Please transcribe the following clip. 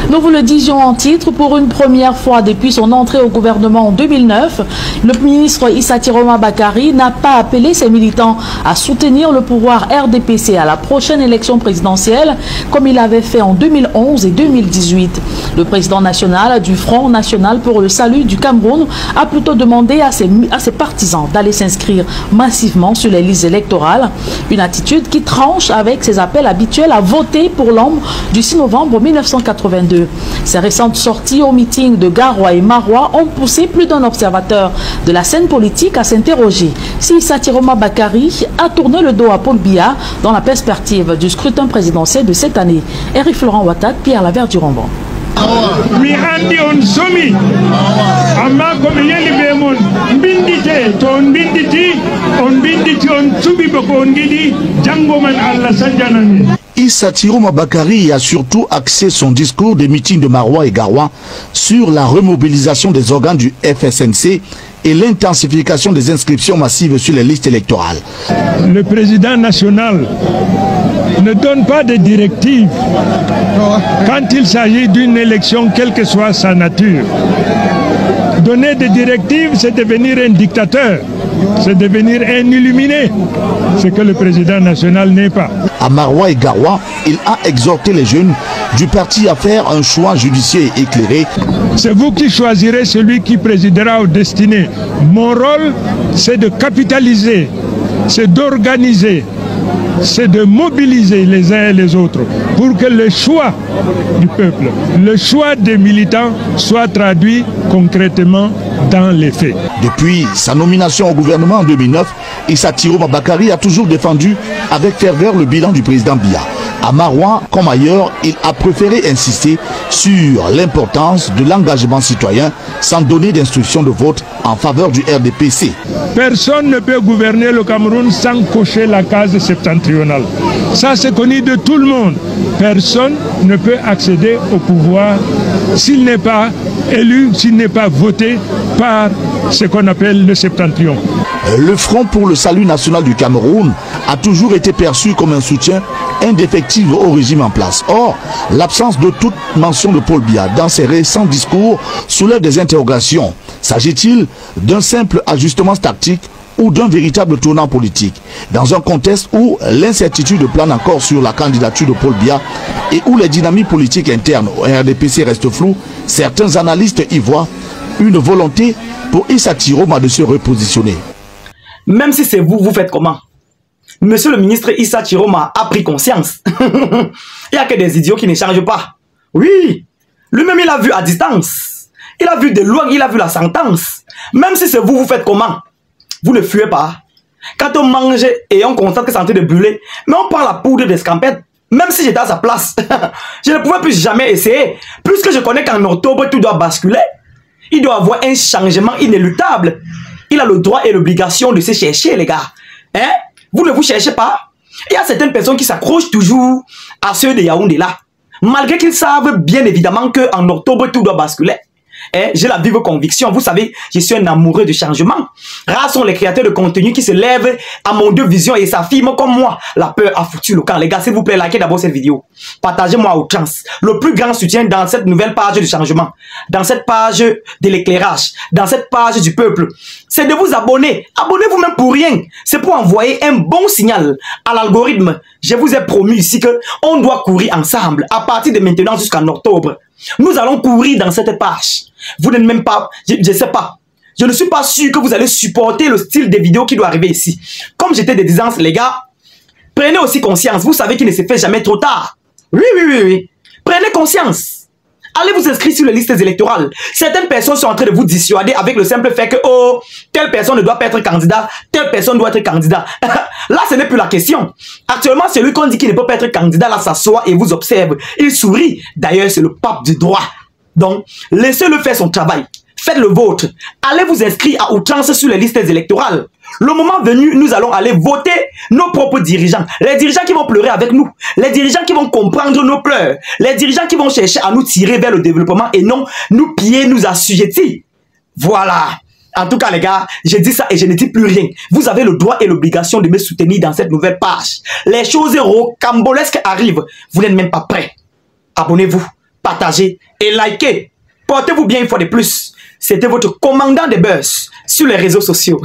Nous vous le disions en titre, pour une première fois depuis son entrée au gouvernement en 2009, le ministre Issa Tiroma Bakari n'a pas appelé ses militants à soutenir le pouvoir RDPC à la prochaine élection présidentielle, comme il avait fait en 2011 et 2018. Le président national du Front National pour le Salut du Cameroun a plutôt demandé à ses partisans d'aller s'inscrire massivement sur les listes électorales, une attitude qui tranche avec ses appels habituels à voter pour l'homme du 6 novembre 1982. Ces récentes sorties au meeting de Garoua et Maroua ont poussé plus d'un observateur de la scène politique à s'interroger si Issa Tiroma Bakari a tourné le dos à Paul Biya dans la perspective du scrutin présidentiel de cette année. Eric Florent Ouattara, Pierre Lavert-Durambon. Mihandi on somi amma ko mi yeli be mon bindite to on binditi on subi bako on gidi jango man Allah sanjanani. Issa Tiroma Bakari a surtout axé son discours des meetings de Maroua et Garoua sur la remobilisation des organes du FSNC et l'intensification des inscriptions massives sur les listes électorales. Le président national ne donne pas de directives quand il s'agit d'une élection, quelle que soit sa nature. Donner des directives, c'est devenir un dictateur, c'est devenir un illuminé, ce que le président national n'est pas. À Maroua et Garoua, il a exhorté les jeunes du parti à faire un choix judicieux et éclairé. C'est vous qui choisirez celui qui présidera aux destinées. Mon rôle, c'est de capitaliser, c'est d'organiser, c'est de mobiliser les uns et les autres pour que le choix du peuple, le choix des militants soit traduit concrètement dans les faits. Depuis sa nomination au gouvernement en 2009, Issa Tiroma Bakari a toujours défendu avec ferveur le bilan du président Biya. À Maroua comme ailleurs, il a préféré insister sur l'importance de l'engagement citoyen sans donner d'instructions de vote en faveur du RDPC. Personne ne peut gouverner le Cameroun sans cocher la case septentrionale. Ça, c'est connu de tout le monde. Personne ne peut accéder au pouvoir s'il n'est pas élu, s'il n'est pas voté par ce qu'on appelle le septentrion. Le Front pour le Salut national du Cameroun a toujours été perçu comme un soutien indéfectible au régime en place. Or, l'absence de toute mention de Paul Biya dans ses récents discours soulève des interrogations. S'agit-il d'un simple ajustement tactique ou d'un véritable tournant politique, dans un contexte où l'incertitude plane encore sur la candidature de Paul Biya et où les dynamiques politiques internes au RDPC restent floues? Certains analystes y voient une volonté pour Issa Tiroma de se repositionner. Même si c'est vous, vous faites comment? Monsieur le ministre Issa Tiroma a pris conscience. Il n'y a que des idiots qui ne changent pas. Oui, lui-même il a vu à distance. Il a vu de loin, il a vu la sentence. Même si c'est vous, vous faites comment? Vous ne fuyez pas. Quand on mange et on constate que c'est en train de brûler, mais on prend la poudre d'escampette. Même si j'étais à sa place, je ne pouvais plus jamais essayer. Puisque je connais qu'en octobre, tout doit basculer. Il doit avoir un changement inéluctable. Il a le droit et l'obligation de se chercher, les gars. Hein? Vous ne vous cherchez pas? Il y a certaines personnes qui s'accrochent toujours à ceux de Yaoundé là. Malgré qu'ils savent bien évidemment qu'en octobre, tout doit basculer. J'ai la vive conviction, vous savez, je suis un amoureux de changement. Rares sont les créateurs de contenu qui se lèvent à mon deux visions et s'affirment comme moi. La peur a foutu le camp. Les gars, s'il vous plaît, likez d'abord cette vidéo. Partagez-moi à outrance. Le plus grand soutien dans cette nouvelle page du changement, dans cette page de l'éclairage, dans cette page du peuple, c'est de vous abonner. Abonnez-vous même pour rien. C'est pour envoyer un bon signal à l'algorithme. Je vous ai promis ici que on doit courir ensemble à partir de maintenant jusqu'en octobre. Nous allons courir dans cette page. Vous n'êtes même pas, je ne sais pas. Je ne suis pas sûr que vous allez supporter le style des vidéos qui doit arriver ici. Comme j'étais de disance, les gars, prenez aussi conscience. Vous savez qu'il ne se fait jamais trop tard. Oui. Prenez conscience. Allez vous inscrire sur les listes électorales. Certaines personnes sont en train de vous dissuader avec le simple fait que, oh, telle personne ne doit pas être candidat, telle personne doit être candidat. Là, ce n'est plus la question. Actuellement, celui qu'on dit qu'il ne peut pas être candidat, là, s'assoit et vous observe. Il sourit. D'ailleurs, c'est le pape du droit. Donc, laissez-le faire son travail. Faites le vôtre. Allez vous inscrire à outrance sur les listes électorales. Le moment venu, nous allons aller voter nos propres dirigeants. Les dirigeants qui vont pleurer avec nous. Les dirigeants qui vont comprendre nos pleurs. Les dirigeants qui vont chercher à nous tirer vers le développement et non nous piller, nous assujettir. Voilà. En tout cas, les gars, je dis ça et je ne dis plus rien. Vous avez le droit et l'obligation de me soutenir dans cette nouvelle page. Les choses rocambolesques arrivent. Vous n'êtes même pas prêts. Abonnez-vous. partagez et likez. Portez-vous bien une fois de plus. C'était votre commandant de buzz sur les réseaux sociaux.